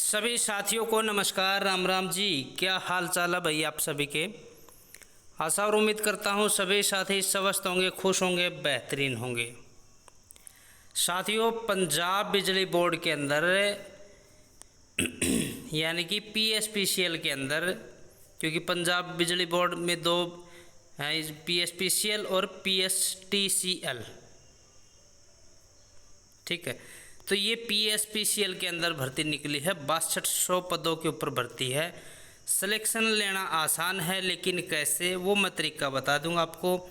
सभी साथियों को नमस्कार। राम राम जी। क्या हाल चाल है भाई आप सभी के। आशा और उम्मीद करता हूँ सभी साथी स्वस्थ होंगे, खुश होंगे, बेहतरीन होंगे। साथियों, पंजाब बिजली बोर्ड के अंदर यानी कि पीएसपीसीएल के अंदर, क्योंकि पंजाब बिजली बोर्ड में दो हैं, पीएसपीसीएल और पीएसटीसीएल, ठीक है। तो ये पीएसपीसीएल के अंदर भर्ती निकली है, 6200 पदों के ऊपर भर्ती है। सिलेक्शन लेना आसान है, लेकिन कैसे वो मैं तरीका बता दूंगा आपको।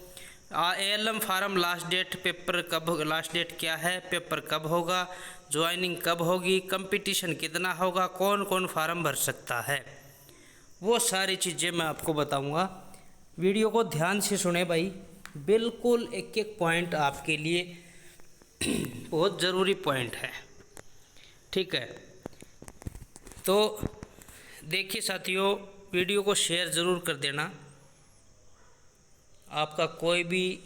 ALM form last date, paper कब, लास्ट डेट क्या है, पेपर कब होगा, ज्वाइनिंग कब होगी, कंपटीशन कितना होगा, कौन कौन फार्म भर सकता है, वो सारी चीज़ें मैं आपको बताऊंगा। वीडियो को ध्यान से सुने भाई, बिल्कुल एक एक पॉइंट आपके लिए बहुत ज़रूरी पॉइंट है, ठीक है। तो देखिए साथियों, वीडियो को शेयर ज़रूर कर देना। आपका कोई भी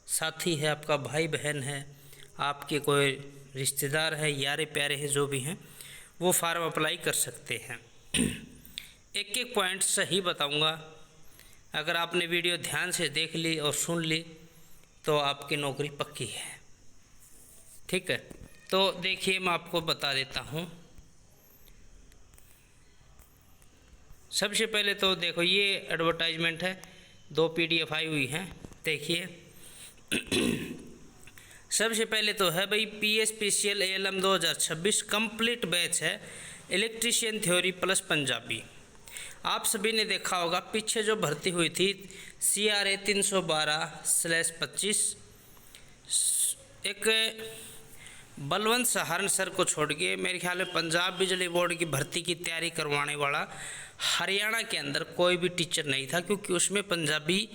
साथी है, आपका भाई बहन है, आपके कोई रिश्तेदार है, यारे प्यारे हैं, जो भी हैं, वो फार्म अप्लाई कर सकते हैं। एक एक पॉइंट सही बताऊंगा। अगर आपने वीडियो ध्यान से देख ली और सुन ली तो आपकी नौकरी पक्की है, ठीक है। तो देखिए, मैं आपको बता देता हूँ। सबसे पहले तो देखो, ये एडवर्टाइजमेंट है, 2 PDF आई हुई हैं, देखिए। सबसे पहले तो है भाई, पीएसपीसीएल एएलएम 2026 कंप्लीट बैच है, इलेक्ट्रीशियन थ्योरी प्लस पंजाबी। आप सभी ने देखा होगा पीछे जो भर्ती हुई थी CRA 312/25, एक बलवंत सहारण सर को छोड़ के मेरे ख्याल में पंजाब बिजली बोर्ड की भर्ती की तैयारी करवाने वाला हरियाणा के अंदर कोई भी टीचर नहीं था, क्योंकि उसमें पंजाबी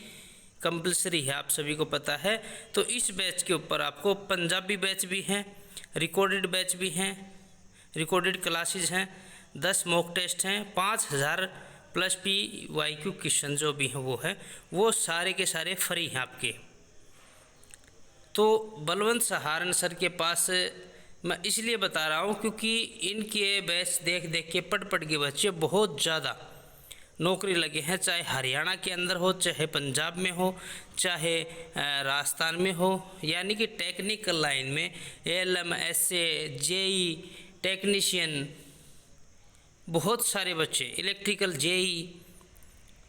कंपलसरी है, आप सभी को पता है। तो इस बैच के ऊपर आपको पंजाबी बैच भी हैं, रिकॉर्डेड बैच भी हैं, रिकॉर्डेड क्लासेस हैं, 10 मॉक टेस्ट हैं, 5000 प्लस PYQ क्वेश्चन जो भी हैं वो है, वो सारे के सारे फ्री हैं आपके। तो बलवंत सहारण सर के पास मैं इसलिए बता रहा हूँ क्योंकि इनके बैच देख देख के पढ़ पढ़ के बच्चे बहुत ज़्यादा नौकरी लगे हैं, चाहे हरियाणा के अंदर हो, चाहे पंजाब में हो, चाहे राजस्थान में हो। यानी कि टेक्निकल लाइन में ALM, SA, JE टेक्नीशियन, बहुत सारे बच्चे, इलेक्ट्रिकल JE,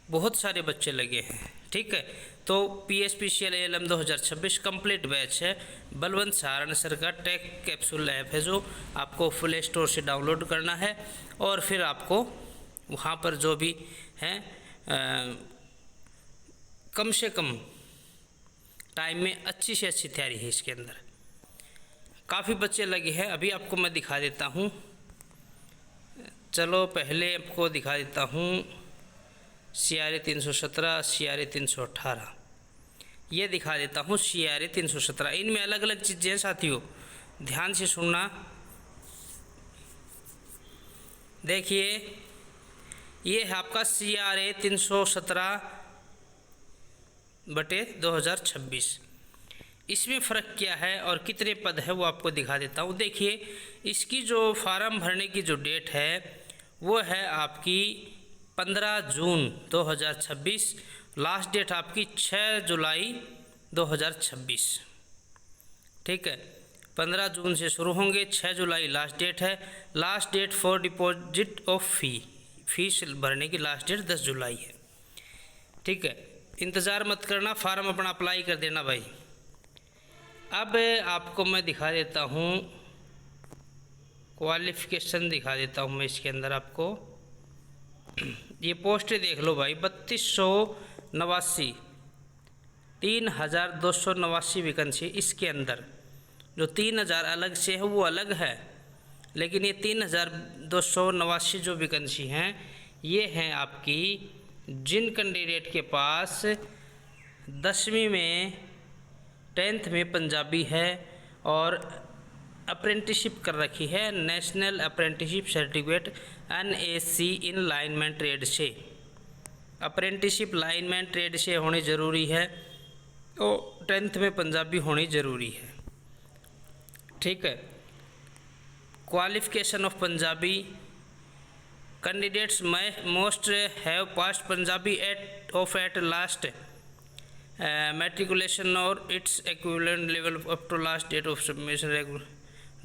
बहुत सारे बच्चे लगे हैं, ठीक है। तो पीएसपीसीएल एएलएम 2026 कंप्लीट बैच है, बलवंत सहारण सर का टेक कैप्सूल ऐप है, जो आपको प्ले स्टोर से डाउनलोड करना है, और फिर आपको वहाँ पर जो भी हैं कम से कम टाइम में अच्छी से अच्छी तैयारी है इसके अंदर। काफ़ी बच्चे लगे हैं, अभी आपको मैं दिखा देता हूँ। चलो पहले आपको दिखा देता हूँ CRA 317, CRA 318, ये दिखा देता हूँ CRA 317। इनमें अलग अलग चीज़ें हैं साथियों, ध्यान से सुनना। देखिए, ये है आपका CRA 317/2026। इसमें फ़र्क क्या है और कितने पद है वो आपको दिखा देता हूँ। देखिए, इसकी जो फार्म भरने की जो डेट है वो है आपकी 15 जून 2026, लास्ट डेट आपकी 6 जुलाई 2026, ठीक है। 15 जून से शुरू होंगे, 6 जुलाई लास्ट डेट है। Last date for deposit of fees भरने की लास्ट डेट 10 जुलाई है, ठीक है। इंतज़ार मत करना, फार्म अपना अप्लाई कर देना भाई। अब आपको मैं दिखा देता हूँ क्वालिफ़िकेशन, दिखा देता हूँ मैं इसके अंदर आपको। ये पोस्टें देख लो भाई, 3289, 3289 वैकेंसी इसके अंदर। जो 3000 अलग से है वो अलग है, लेकिन ये 3289 जो वैकेंसी हैं ये हैं आपकी जिन कैंडिडेट के पास 10वीं में 10th में पंजाबी है और अप्रेंटिसशिप कर रखी है, नेशनल अप्रेंटिसशिप सर्टिफिकेट NAC इन लाइनमैन ट्रेड से। अप्रेंटिसशिप लाइनमैन ट्रेड से होनी ज़रूरी है, तो 10th में पंजाबी होनी ज़रूरी है, ठीक है। Qualification of Punjabi candidates most have past Punjabi at last matriculation or its equivalent level up to last date of submission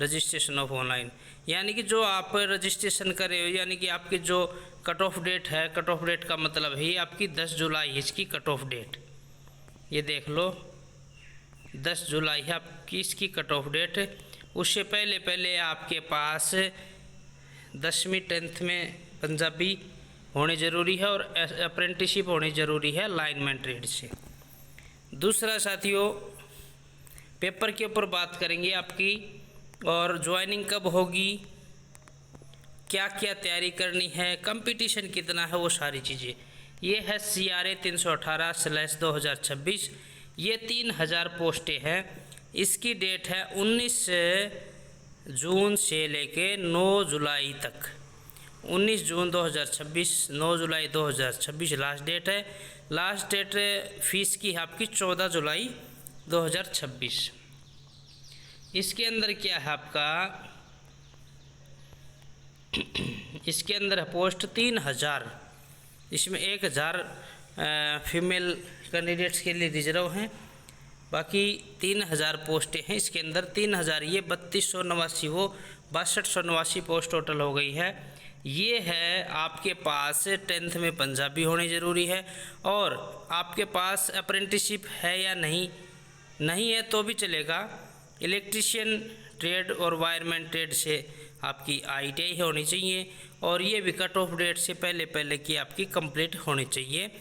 registration of online. यानी कि जो आप रजिस्ट्रेशन कर रहे हो, यानी कि आपकी जो कट ऑफ डेट है, कट ऑफ डेट का मतलब है आपकी 10 जुलाई इसकी कट ऑफ डेट, ये देख लो 10 जुलाई है आपकी इसकी कट ऑफ डेट। उससे पहले पहले आपके पास 10वीं 10th में पंजाबी होनी ज़रूरी है और अप्रेंटिसशिप होनी ज़रूरी है लाइनमैन ट्रेड से। दूसरा साथियों, पेपर के ऊपर बात करेंगे आपकी, और ज्वाइनिंग कब होगी, क्या क्या तैयारी करनी है, कंपटीशन कितना है, वो सारी चीज़ें। ये है CRA 318/2026, ये 3000 पोस्टें हैं। इसकी डेट है 19 जून से लेके 9 जुलाई तक। 19 जून 2026, 9 जुलाई 2026 लास्ट डेट है। लास्ट डेट फीस की है आपकी 14 जुलाई 2026। इसके अंदर क्या है आपका, इसके अंदर है पोस्ट 3000, इसमें 1000 फीमेल कैंडिडेट्स के लिए रिजर्व हैं, बाकी 3000 पोस्टें हैं इसके अंदर। 3000 ये 3289 वो 6289 पोस्ट टोटल हो गई है। ये है आपके पास 10th में पंजाबी होनी ज़रूरी है, और आपके पास अप्रेंटिसशिप है या नहीं है तो भी चलेगा। इलेक्ट्रीशियन ट्रेड और वायरमैन ट्रेड से आपकी ITI होनी चाहिए, और ये भी कट ऑफ डेट से पहले पहले की आपकी कंप्लीट होनी चाहिए।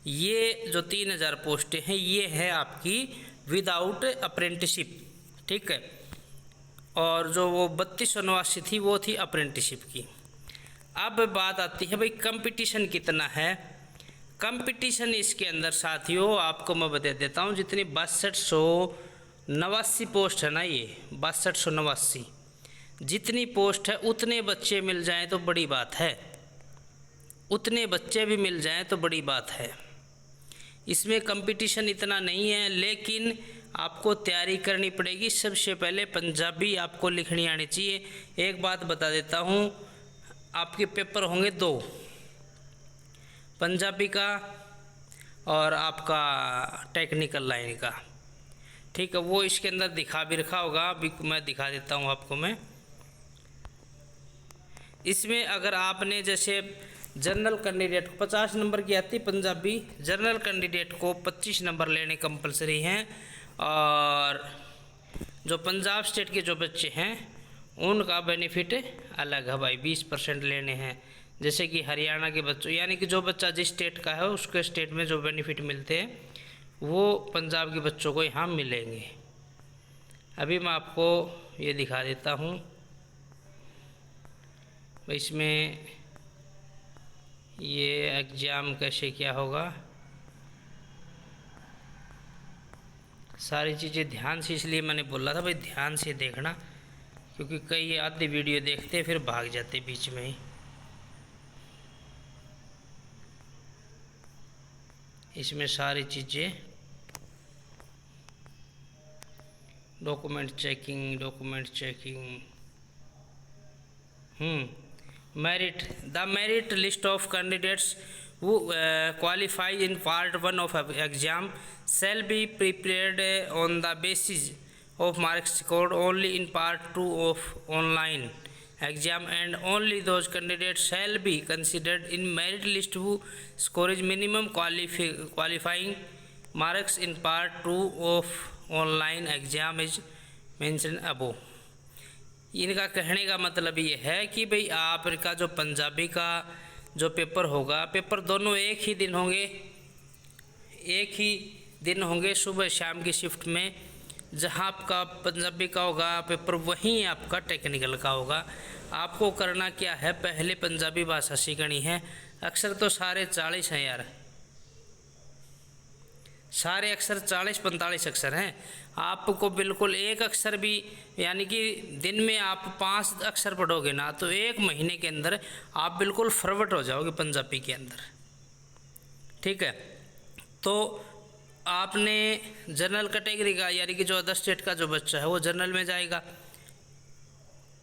ये जो 3000 पोस्टें हैं ये है आपकी विदाउट अप्रेंटिसशिप, ठीक है। और जो वो 3289 थी वो थी अप्रेंटिसशिप की। अब बात आती है भाई कंपटीशन कितना है। कंपटीशन इसके अंदर साथियों आपको मैं बता देता हूँ, जितनी 6289 पोस्ट है ना, ये 6289 जितनी पोस्ट है उतने बच्चे मिल जाएं तो बड़ी बात है, उतने बच्चे भी मिल जाएं तो बड़ी बात है। इसमें कंपटीशन इतना नहीं है, लेकिन आपको तैयारी करनी पड़ेगी। सबसे पहले पंजाबी आपको लिखनी आनी चाहिए। एक बात बता देता हूँ, आपके पेपर होंगे 2, पंजाबी का और आपका टेक्निकल लाइन का, ठीक है। वो इसके अंदर दिखा भी रखा होगा, अभी मैं दिखा देता हूँ आपको मैं। इसमें अगर आपने जैसे जनरल कैंडिडेट को 50 नंबर की आती पंजाबी, जनरल कैंडिडेट को 25 नंबर लेने कंपलसरी हैं, और जो पंजाब स्टेट के जो बच्चे हैं उनका बेनिफिट अलग है भाई, 20% लेने हैं। जैसे कि हरियाणा के बच्चों, यानी कि जो बच्चा जिस स्टेट का है उसके स्टेट में जो बेनिफिट मिलते हैं वो पंजाब के बच्चों को यहाँ मिलेंगे। अभी मैं आपको ये दिखा देता हूँ, इसमें ये एग्ज़ाम कैसे क्या होगा, सारी चीज़ें ध्यान से, इसलिए मैंने बोला था भाई ध्यान से देखना, क्योंकि कई आधी वीडियो देखते फिर भाग जाते बीच में ही। इसमें सारी चीज़ें document checking merit, the merit list of candidates who qualify in part 1 of exam shall be prepared on the basis of marks scored only in part 2 of online exam, and only those candidates shall be considered in merit list who score minimum qualifying marks in part 2 of online exam is mentioned above। इनका कहने का मतलब ये है कि भाई आपका जो पंजाबी का जो पेपर होगा, पेपर दोनों एक ही दिन होंगे सुबह शाम की शिफ्ट में। जहां आपका पंजाबी का होगा पेपर वहीं आपका टेक्निकल का होगा। आपको करना क्या है, पहले पंजाबी भाषा सीखनी है। अक्षर तो सारे 40 हैं यार, सारे अक्षर 40-45 अक्षर हैं। आपको बिल्कुल एक अक्षर भी, यानी कि दिन में आप 5 अक्षर पढ़ोगे ना तो 1 महीने के अंदर आप बिल्कुल फॉरवर्ड हो जाओगे पंजाबी के अंदर, ठीक है। तो आपने जनरल कैटेगरी का, यानी कि जो अदर स्टेट का जो बच्चा है वो जनरल में जाएगा,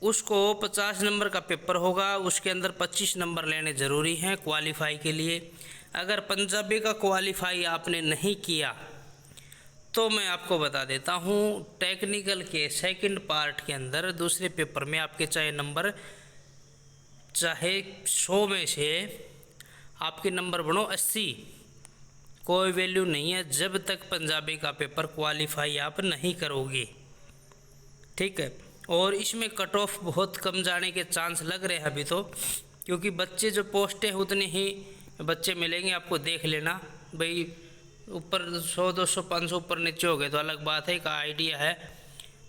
उसको 50 नंबर का पेपर होगा, उसके अंदर 25 नंबर लेने ज़रूरी हैं क्वालिफाई के लिए। अगर पंजाबी का क्वालिफाई आपने नहीं किया तो मैं आपको बता देता हूँ, टेक्निकल के सेकंड पार्ट के अंदर दूसरे पेपर में आपके चाहे 100 में से आपके नंबर बनो 80, कोई वैल्यू नहीं है जब तक पंजाबी का पेपर क्वालिफाई आप नहीं करोगे। ठीक है। और इसमें कट ऑफ बहुत कम जाने के चांस लग रहे हैं अभी तो, क्योंकि बच्चे जो पोस्टें उतने ही बच्चे मिलेंगे आपको। देख लेना भाई, ऊपर 100 200 500 ऊपर नीचे हो गए तो अलग बात है, का आइडिया है।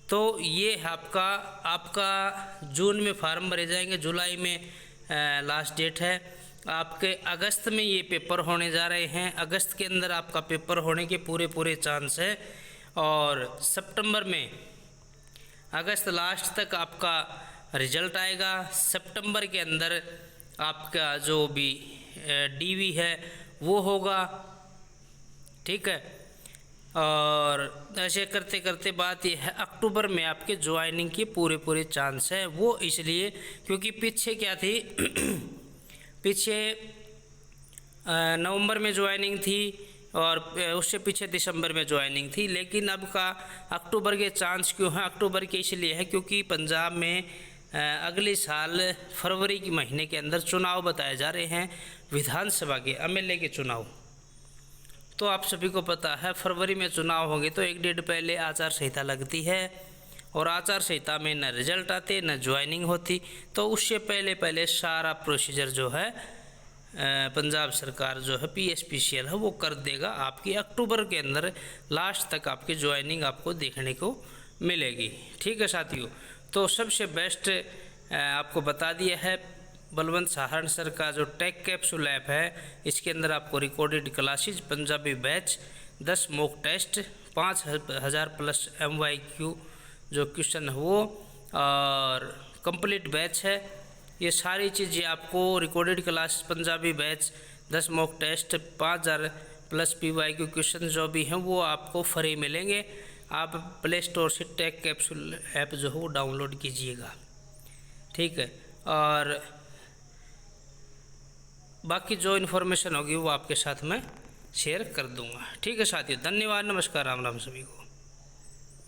तो ये आपका जून में फार्म भरे जाएंगे, जुलाई में लास्ट डेट है आपके। अगस्त में ये पेपर होने जा रहे हैं, अगस्त के अंदर आपका पेपर होने के पूरे चांस है। और सितंबर में, अगस्त लास्ट तक आपका रिजल्ट आएगा। सितंबर के अंदर आपका जो भी डीवी है वो होगा। ठीक है। और ऐसे करते करते बात यह है, अक्टूबर में आपके ज्वाइनिंग की पूरे चांस है। वो इसलिए क्योंकि पीछे क्या थी पीछे नवंबर में ज्वाइनिंग थी और उससे पीछे दिसंबर में ज्वाइनिंग थी, लेकिन अब का अक्टूबर के चांस क्यों है? अक्टूबर के इसलिए है क्योंकि पंजाब में अगले साल फरवरी के महीने के अंदर चुनाव बताए जा रहे हैं, विधानसभा के एमएलए के चुनाव। तो आप सभी को पता है फरवरी में चुनाव होंगे तो 1 डेढ़ पहले आचार संहिता लगती है, और आचार संहिता में न रिजल्ट आते न ज्वाइनिंग होती। तो उससे पहले सारा प्रोसीजर जो है पंजाब सरकार जो है PSPCL है वो कर देगा आपकी। अक्टूबर के अंदर लास्ट तक आपकी ज्वाइनिंग आपको देखने को मिलेगी। ठीक है साथियों, तो सबसे बेस्ट आपको बता दिया है बलवंत सहारण सर का जो टेक कैप्सूल ऐप है, इसके अंदर आपको recorded classes, Punjabi batch, 10 mock test, 5000 plus MYQ जो क्वेश्चन है वो, और कंप्लीट बैच है। ये सारी चीज़ें आपको recorded class, Punjabi batch, 10 mock test, 5000 plus PYQ question जो भी हैं वो आपको फ्री मिलेंगे। आप प्ले स्टोर से टेक कैप्सूल ऐप जो है वो डाउनलोड कीजिएगा। ठीक है। और बाकी जो इन्फॉर्मेशन होगी वो आपके साथ मैं शेयर कर दूंगा। ठीक है साथियों, धन्यवाद, नमस्कार, राम राम सभी को।